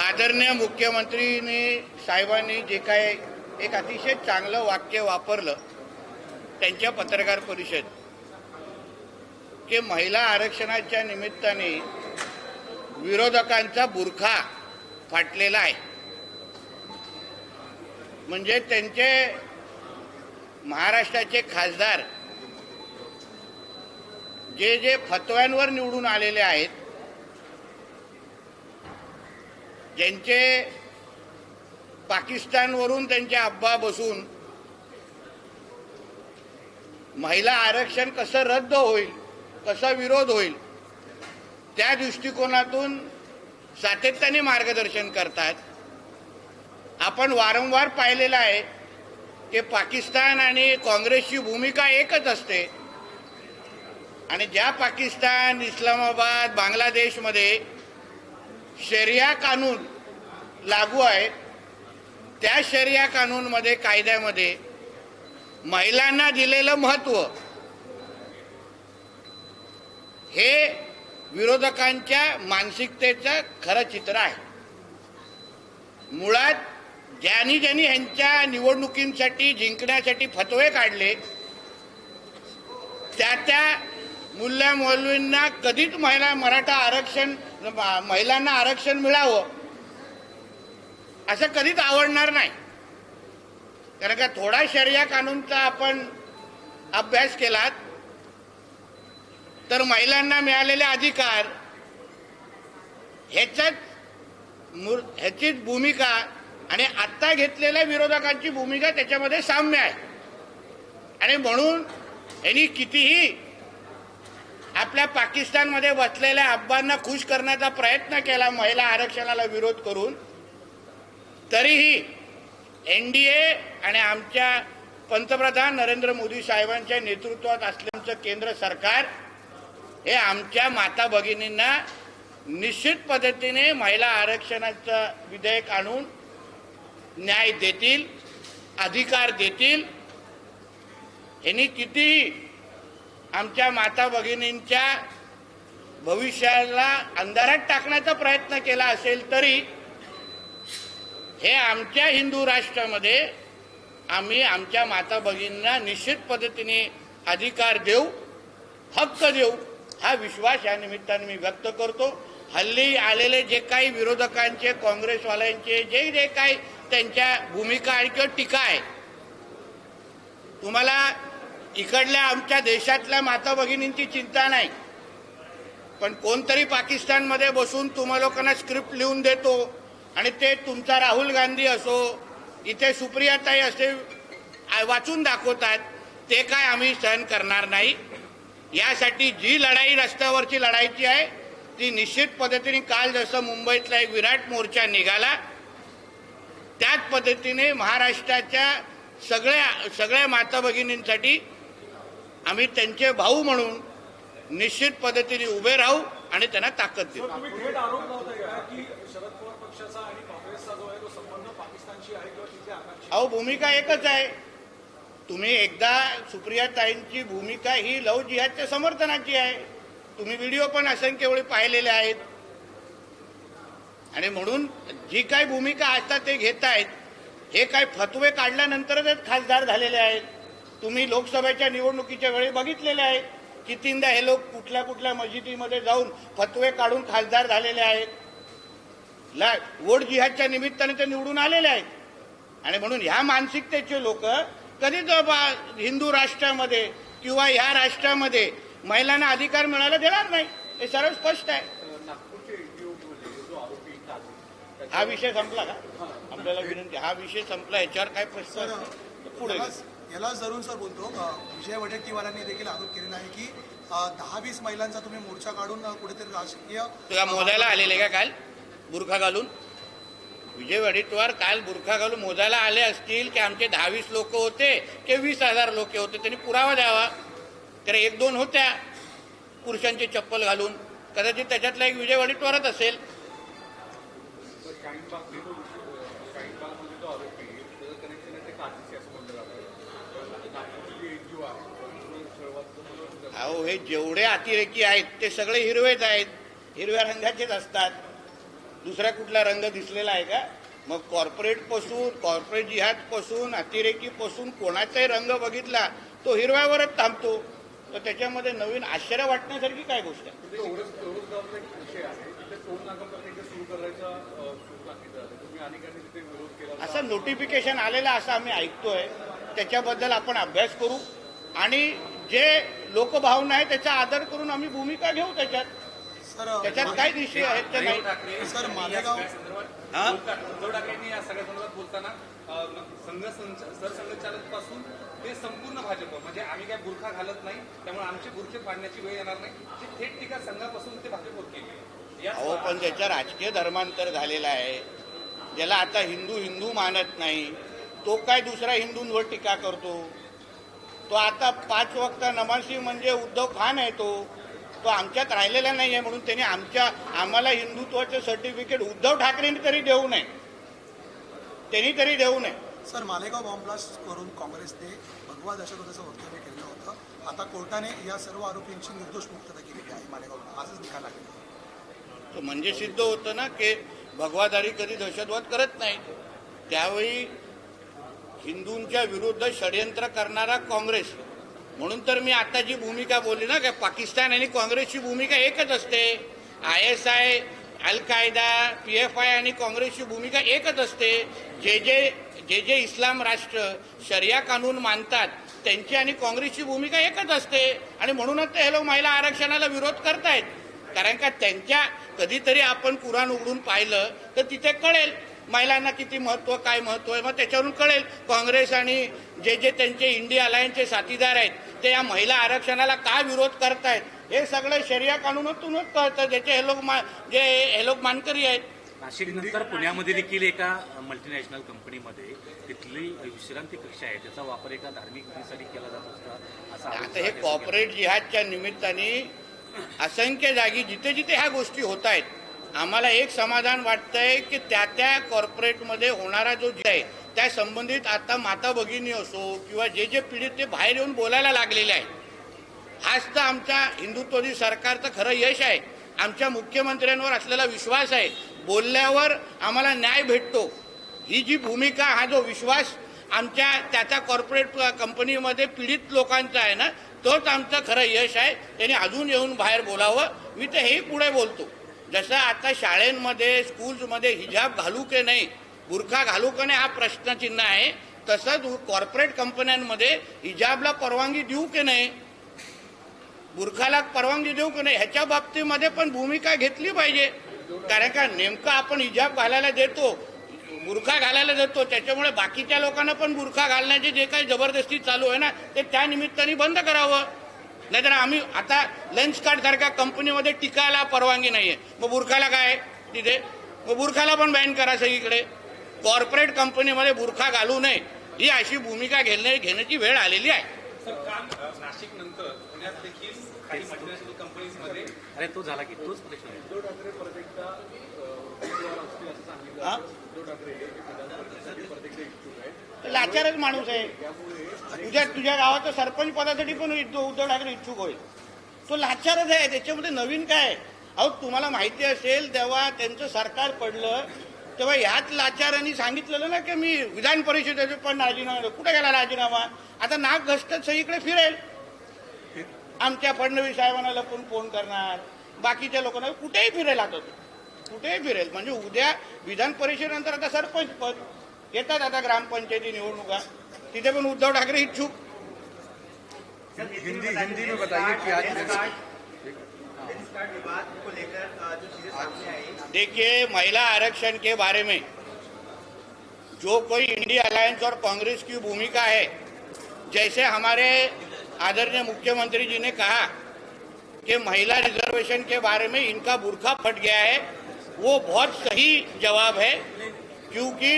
आदरणीय मुख्यमंत्री साहेबांनी जे काय एक अतिशय चांगलं वाक्य वापरलं त्यांच्या पत्रकार परिषद की महिला आरक्षणाच्या निमित्ताने विरोधकांचा बुरखा फाटलेला आहे। म्हणजे त्यांचे महाराष्ट्राचे खासदार जे जे फतव्यांवर निवडून आलेले आहेत, ज्यांचे पाकिस्तानवरून त्यांचे अब्बा बसून महिला आरक्षण कसं रद्द होईल, कसा विरोध होईल, त्या दृष्टिकोनातून सातत्याने मार्गदर्शन करतात। आपण वारंवार पाहिलेलं आहे की पाकिस्तान आणि काँग्रेसची भूमिका एकच असते आणि ज्या पाकिस्तान, इस्लामाबाद, बांगलादेशमध्ये शरिया कानून लागू आहे, त्या शरिया कानूनमध्ये, कायद्यामध्ये महिलांना दिलेलं महत्त्व हे विरोधकांच्या मानसिकतेचं खरं चित्र आहे। मुळात ज्यांनी ह्यांच्या निवडणुकींसाठी जिंकण्यासाठी फतवे काढले, त्या मुल्ला मौलवींना कधीच महिलांना आरक्षण मिळावं असं कधीच आवडणार नाही। कारण का थोडा शरिया कानूनचा आपण अभ्यास केलात तर महिलांना मिळालेले अधिकार ह्याचीच भूमिका आणि आत्ता घेतलेल्या विरोधकांची भूमिका त्याच्यामध्ये साम्य आहे। आणि म्हणून यांनी कितीही आपल्या पाकिस्तानमध्ये बसलेल्या अब्बांना खुश करण्याचा प्रयत्न केला महिला आरक्षणाला विरोध करून, तरीही NDA आणि आमच्या पंतप्रधान नरेंद्र मोदी साहेबांच्या नेतृत्वात असलेलं केंद्र सरकार हे आमच्या माता भगिनींना निश्चित पद्धतीने महिला आरक्षणाचं विधेयक आणून न्याय देतील, अधिकार देतील। यांनी कितीही आमच्या माता भगिनींच्या भविष्याला अंधारात टाकण्याचा प्रयत्न केला असेल तरी हे आमच्या हिंदू राष्ट्रामध्ये आम्ही आमच्या माता भगिनींना निश्चित पद्धतीने अधिकार देऊ, हक्क देऊ, हा विश्वास या निमित्ताने मी व्यक्त करतो। हल्ली आलेले जे काही विरोधकांचे, काँग्रेसवाल्यांचे जे काही त्यांच्या भूमिका आहे किंवा टीका आहे, तुम्हाला इकडल्या आमच्या देशातल्या माता भगिनींची चिंता नाही, पण कोणतरी पाकिस्तानमध्ये बसून तुम्हा लोकांना स्क्रिप्ट लिहून देतो आणि ते तुमचा राहुल गांधी असो, इथे सुप्रियाताई असे वाचून दाखवतात, ते काय आम्ही सहन करणार नाही। यासाठी जी लढाई रस्त्यावरची लढायची आहे ती निश्चित पद्धतीने काल जसं मुंबईतला एक विराट मोर्चा निघाला, त्याच पद्धतीने महाराष्ट्राच्या सगळ्या माता भगिनींसाठी आम्ही त्यांचे भाऊ म्हणून निश्चित पद्धतीने उभे राहू आणि त्यांना ताकद देऊ। अहो, भूमिका एकच आहे। तुम्ही एकदा सुप्रियाताईंची भूमिका ही लव जिहादच्या समर्थनाची आहे, तुम्ही व्हिडिओ पण असंख्य वेळी पाहिलेले आहेत। आणि म्हणून जी काही भूमिका आता ते घेत आहेत, हे काय फतवे काढल्यानंतरच खासदार झालेले आहेत। तुम्ही लोकसभेच्या निवडणुकीच्या वेळी बघितलेले आहे, कितींदा हे लोक कुठल्या कुठल्या मस्जिदीमध्ये जाऊन फतवे काढून खासदार झालेले आहेत। वोट जिहादच्या निमित्ताने ते निवडून आलेले आहेत। आणि म्हणून ह्या मानसिकतेचे लोक कधीच हिंदू राष्ट्रामध्ये किंवा ह्या राष्ट्रामध्ये महिलांना अधिकार मिळायला देणार नाही, हे सरळ स्पष्ट आहे। हा विषय संपला का? आपल्याला विनंती, हा विषय संपला, याच्यावर काय प्रश्न पुढे याला जरूर सर बोलतो। विजय वडेट्टीवारांनी देखील आरोप केलेला आहे की 10-20 महिलांचा तुम्ही मोर्चा काढून कुठेतरी राजकीय तुला मोजायला आलेले का काल बुरखा घालून? विजय वडेट्टीवार काल बुरखा घालून मोजायला आले असतील की आमचे 10-20 लोक होते की 20,000 लोक होते, त्यांनी पुरावा द्यावा। तर 1-2 होत्या पुरुषांचे चप्पल घालून, कदाचित त्याच्यातला एक विजय वडेट्टीवारच असेल। अहो, हे जेवढे अतिरेकी आहेत ते सगळे हिरवेच आहेत, हिरव्या रंगाचेच असतात। दुसरा कुठला रंग दिसलेला आहे का? मग कॉर्पोरेट जिहादपासून अतिरेकीपासून कोणाचाही रंग बघितला तो हिरव्यावरच थांबतो. तर त्याच्यामध्ये नवीन आश्चर्य वाटण्यासारखी काय गोष्ट आहे? असं नोटिफिकेशन आलेलं असं आम्ही ऐकतोय. त्याच्याबद्दल आपण अभ्यास करू आणि जे लोकभावना आहे त्याचा आदर करून आम्ही भूमिका घेऊ त्याच्यात. त्याच्यात काय विषय आहेत ते नाही. सर मालेगाव उद्धव ठाकरेंनी या सगळ्या संदर्भात बोलताना सरसंघचालक पासून ते संपूर्ण भाजप म्हणजे आम्ही काय बुरखा घालत नाही त्यामुळे आमचे बुरखे पाडण्याची वेळ येणार नाही ती थेट टीका संघापासून ते भाजपवर केली. अहो पण त्याच्या राजकीय धर्मांतर झालेला आहे. ज्याला आता हिंदू मानत नाही तो काय दुसऱ्या हिंदूंवर टीका करतो? तो आता 5 वक्त नमाजी म्हणजे उद्धव खान आहे. तो आमच्यात राहिलेला नाही आहे म्हणून त्याने आम्हाला हिंदुत्वाचं सर्टिफिकेट उद्धव ठाकरेंनी तरी देऊ नये. सर मालेगाव बॉम्ब ब्लास्ट करून काँग्रेसने भगवा दहशतवादाचं वक्तव्य केलं होतं. आता कोर्टाने या सर्व आरोपींची निर्दोष मुक्तता केलेली आहे. मालेगाव आजच निकाल लागला. तो म्हणजे सिद्ध होतं ना की भगवादारी कधी दहशतवाद करत नाही. त्यावेळी हिंदूंच्या विरुद्ध षडयंत्र करणारा काँग्रेस. म्हणून तर मी आता जी भूमिका बोलली ना की पाकिस्तान आणि काँग्रेसची भूमिका एकच असते. ISI, अल कायदा, PFI आणि काँग्रेसची भूमिका एकच असते. जे इस्लाम राष्ट्र शरिया कानून मानतात त्यांची आणि काँग्रेसची भूमिका एकच असते. आणि म्हणूनच ते हे लोक महिला आरक्षणाला विरोध करतायत. कारण का त्यांच्या कधीतरी आपण कुराण उघडून पाहिलं तर तिथे कळेल महिलांना किती महत्व काय महत्व आहे. मग त्याच्यावरून कळेल काँग्रेस आणि जे त्यांचे इंडिया अलायन्सचे साथीदार आहेत ते या महिला आरक्षणाला का विरोध करतायत. हे सगळं शरिया कानूनातूनच कळतं. ज्याचे हे लोक मानकरी आहेत. नाशिक नंतर पुण्यामध्ये देखील एका मल्टीनॅशनल कंपनीमध्ये तिथली विश्रांती कक्ष आहे त्याचा वापर एका धार्मिक विधीसाठी केला जात असता असा आता हे कॉर्पोरेट जिहादच्या निमित्ताने असंख्य जागी जिथे जिथे ह्या गोष्टी होत आहेत. आम्हाला एक समाधान वाटतंय की त्या कॉर्पोरेटमध्ये होणारा जो जे आहे त्या संबंधित आता माता भगिनी असो किंवा जे पीडित ते बाहेर येऊन बोलायला लागलेले आहे. हाच तर आमच्या हिंदुत्ववादी सरकारचं खरं यश आहे. आमच्या मुख्यमंत्र्यांवर असलेला विश्वास आहे. बोलल्यावर आम्हाला न्याय भेटतो. ही जी भूमिका हा जो विश्वास आमच्या त्याच्या कॉर्पोरेट कंपनीमध्ये पीडित लोकांचा आहे ना तोच आमचं खरं यश आहे. त्यांनी अजून येऊन बाहेर बोलावं. मी तर हेही पुढे बोलतो. जसं आता शाळेमध्ये स्कूल्समध्ये हिजाब घालू की नाही बुरखा घालू की नाही हा प्रश्नचिन्ह आहे तसंच कॉर्पोरेट कंपन्यांमध्ये हिजाबला परवानगी देऊ की नाही बुरखाला परवानगी देऊ की नाही ह्याच्या बाबतीमध्ये पण भूमिका घेतली पाहिजे. कारण का नेमकं आपण हिजाब घालायला देतो बुरखा घालायला देतो त्याच्यामुळे बाकीच्या लोकांना पण बुरखा घालण्याचे जे काही जबरदस्ती चालू आहे ना ते त्या निमित्ताने बंद करावं. नाहीतर आम्ही आता लेन्स कार्ड सारख्या कंपनीमध्ये टिकायला परवानगी नाहीये मग बुरखाला काय तिथे मग बुरखाला पण बॅन करा सगळीकडे. कॉर्पोरेट कंपनीमध्ये बुरखा घालू नये ही अशी भूमिका घेण्याची वेळ आलेली आहे. नाशिक नंतर पुण्यात देखील काही मल्टीनॅशनल कंपनीजमध्ये अरे तो झाला की तोच प्रश्न आहे. उद्धव ठाकरे परत एकदा असतील असं सांगितलं. उद्धव ठाकरे परत इच्छुक आहेत. लाचारच माणूस आहे. तुझ्या गावाचं सरपंच पदासाठी पण उद्धव ठाकरे इच्छुक होईल. तो लाचारच आहे. त्याच्यामध्ये नवीन काय? अहो तुम्हाला माहिती असेल तेव्हा त्यांचं सरकार पडलं तेव्हा ह्याच लाचारांनी सांगितलेलं ना की मी विधान परिषदेचे पण राजीनामा. कुठे गेला राजीनामा? आता नाक घसटत सगळीकडे फिरेल. आमच्या फडणवीस साहेबांना लपून फोन करणार बाकीच्या लोकांना कुठेही फिरेल. आता कुठेही फिरेल. म्हणजे उद्या विधान परिषदेनंतर आता सरपंच पद येतात. आता ग्रामपंचायती निवडणुका तिथे पण उद्धव ठाकरे इच्छुक. हिंदी में बताइए कि आज देखिए महिला आरक्षण के बारे में जो कोई इंडिया अलायंस और कांग्रेस की भूमिका है जैसे हमारे आदरणीय मुख्यमंत्री जी ने कहा कि महिला रिजर्वेशन के बारे में इनका बुरखा फट गया है वो बहुत सही जवाब है. क्योंकि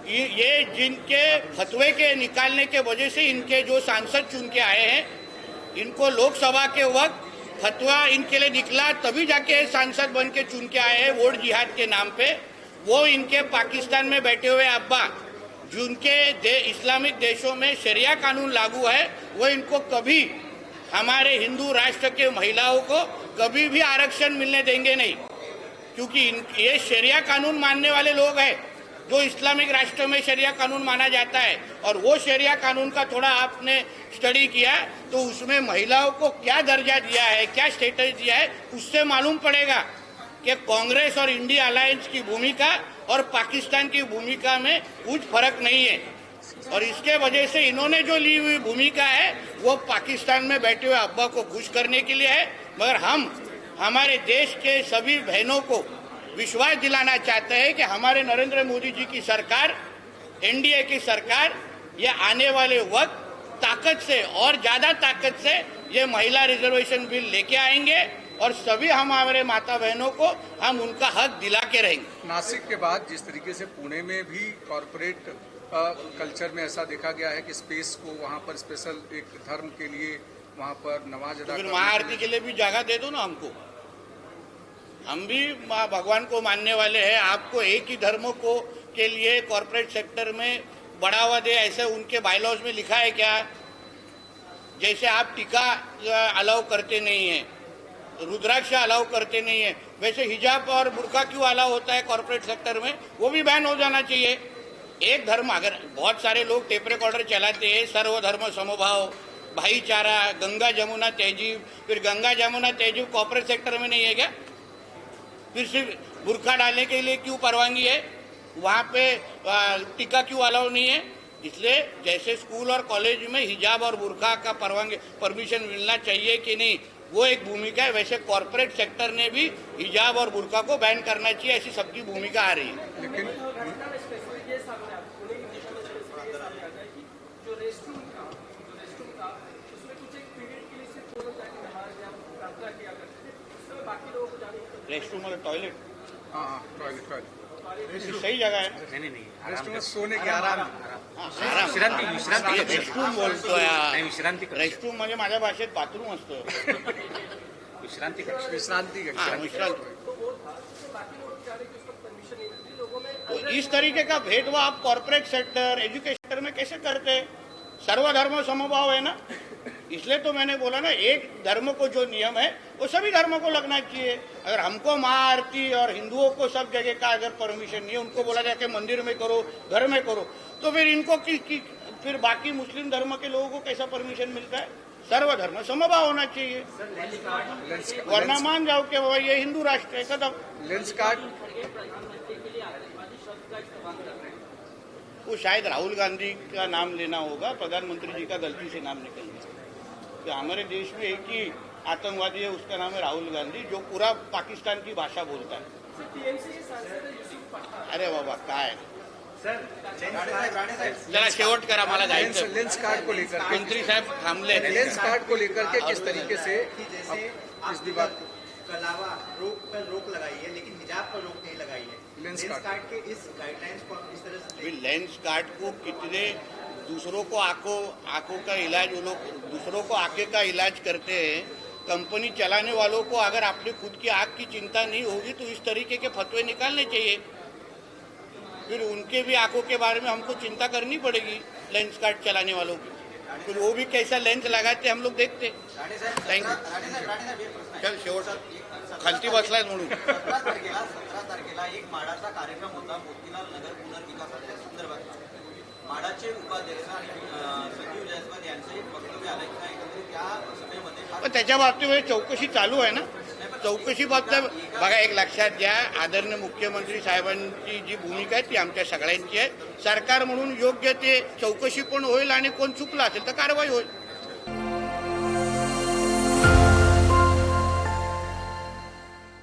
ये जिनके फतवे के निकालने के वजह से इनके जो सांसद चुन के आए हैं इनको लोकसभा के वक्त फतवा इनके लिए निकला तभी जाके सांसद बन के चुन के आए हैं वोट जिहाद के नाम पे. वो इनके पाकिस्तान में बैठे हुए अब्बा जिनके इस्लामिक देशों में शरिया कानून लागू है वो इनको कभी हमारे हिंदू राष्ट्र के महिलाओं को कभी भी आरक्षण मिलने देंगे नहीं. क्योंकि ये शरिया कानून मानने वाले लोग हैं, जो इस्लामिक राष्ट्र में शरिया कानून माना जाता है, और वो शरिया कानून का थोड़ा आपने स्टडी किया तो उसमें महिलाओं को क्या दर्जा दिया है, क्या स्टेटस दिया है, उससे मालूम पड़ेगा कि कांग्रेस और इंडिया अलायंस की भूमिका और पाकिस्तान की भूमिका में कुछ फर्क नहीं है। और इसके वजह से इन्होंने जो ली हुई भूमिका है वो पाकिस्तान में बैठे हुए अब्बा को खुश करने के लिए है, मगर हम हमारे देश के सभी बहनों को विश्वास दिलाना चाहते हैं कि हमारे नरेंद्र मोदी जी की सरकार, एनडीए की सरकार, ये आने वाले वक्त ताकत से और ज्यादा ताकत से ये महिला रिजर्वेशन बिल लेके आएंगे और सभी हमारे माता बहनों को हम उनका हक दिला के रहेंगे। नासिक के बाद जिस तरीके से पुणे में भी कॉरपोरेट कल्चर में ऐसा देखा गया है कि स्पेस को वहाँ पर स्पेशल एक धर्म के लिए वहाँ पर नमाज अदा फिर करने महाआरती के लिए भी जगह दे दो ना हमको, हम भी भगवान को मानने वाले हैं। आपको एक ही धर्म को के लिए कॉरपोरेट सेक्टर में बढ़ावा दे ऐसे उनके बायलॉज में लिखा है क्या? जैसे आप टीका अलाउ करते नहीं है, रुद्राक्ष अलाउ करते नहीं है, वैसे हिजाब और बुर्का क्यों अलाउ होता है कॉरपोरेट सेक्टर में? वो भी बैन हो जाना चाहिए। एक धर्म, अगर बहुत सारे लोग टेप रिकॉर्डर चलाते हैं, सर्वधर्म समभाव, भाईचारा, गंगा जमुना तहजीब, फिर गंगा जमुना तहजीब कॉर्पोरेट सेक्टर में नहीं है क्या? फिर सिर्फ बुर्का डालने के लिए क्यों परवानगी है? वहाँ पे टीका क्यों अलाउ नहीं है? इसलिए जैसे स्कूल और कॉलेज में हिजाब और बुर्का का परमिशन मिलना चाहिए कि नहीं, वो एक भूमिका है, वैसे कॉर्पोरेट सेक्टर ने भी हिजाब और बुर्का को बैन करना चाहिए, ऐसी सबकी भूमिका आ रही है। लेकिन रेस्टरूम और टॉयलेट हाँ टॉयलेट सही जगह है। नहीं रेस्ट में सोने की आराम हाँ, आराम. विश्रांती रेस्टरूम बोलतो नाही यार. विश्रांती कक्ष. रेस्टरूम म्हणजे माझ्या भाषेत बाथरूम असतं. विश्रांती कक्ष. विश्रांति हाँ, कक्षा विश्रांति. तो इस तरीके का भेदभाव आप कॉर्पोरेट सेक्टर, एजुकेशन सेक्टर में कैसे करते हैं? सर्वधर्म समभाव है ना, इसलिए तो मैंने बोला ना, एक धर्म को जो नियम है वो सभी धर्मों को लगना चाहिए। अगर हमको महाआरती और हिंदुओं को सब जगह का अगर परमिशन नहीं है, उनको बोला जाए कि मंदिर में करो, घर में करो, तो फिर इनको फिर बाकी मुस्लिम धर्म के लोगों को कैसा परमिशन मिलता है? सर्वधर्म समभाव होना चाहिए, वरना मान जाओ कि बाबा ये हिंदू राष्ट्र है, खत्म। लेंस कार्ड वो शायद राहुल गांधी का नाम लेना होगा, प्रधानमंत्री जी का गलती से नाम निकल गया। कि हमारे देश में एक ही आतंकवादी है, उसका नाम है राहुल गांधी, जो पूरा पाकिस्तान की भाषा बोलता है। अरे बाबा काय, जरा शेवट करा, मला जायचं। लेंस कार्ड को लेकर के मंत्री साहेब थांबले। लेंस कार्ड को लेकर के किस तरीके से इस विवाद अलावा रोक लगाई है, लेकिन हिजाब पर रोक नहीं लगाई है। Lens lens card. कार्ड के इस गाइडलाइंस को आप किस तरह से अभी लेंस कार्ड को कितने दूसरों को आंखों का इलाज, वो लोग दूसरों को आंखें का इलाज करते हैं। कंपनी चलाने वालों को अगर अपने खुद की आंख की चिंता नहीं होगी तो इस तरीके के फतवे निकालने चाहिए। फिर उनके भी आंखों के बारे में हमको चिंता करनी पड़ेगी, लेंस कार्ड चलाने वालों की। फिर वो भी कैसा लेंस लगाते हम लोग देखते। थँक्यू। चल शेवट खालती बसलाय म्हणून 17 तारखेला एक माडाचा कार्यक्रम होता मोतीलाल नगर पुनर्विकासाच्या संदर्भात। माडाचे उपाध्यक्ष आणि संजीव जायस्वाल यांचे वक्तव्य आले की एकंदरीत त्या सभेमध्ये पण त्याच्या बाबतीत चौकशी चालू आहे ना, चौकशी बाबतीत बघा, एक लक्षात घ्या, आदरणीय मुख्यमंत्री साहेबांची जी भूमिका आहे ती आमच्या सगळ्यांची आहे। सरकार म्हणून योग्य ते चौकशी पण होईल आणि कोण चुकला असेल तर कारवाई होईल।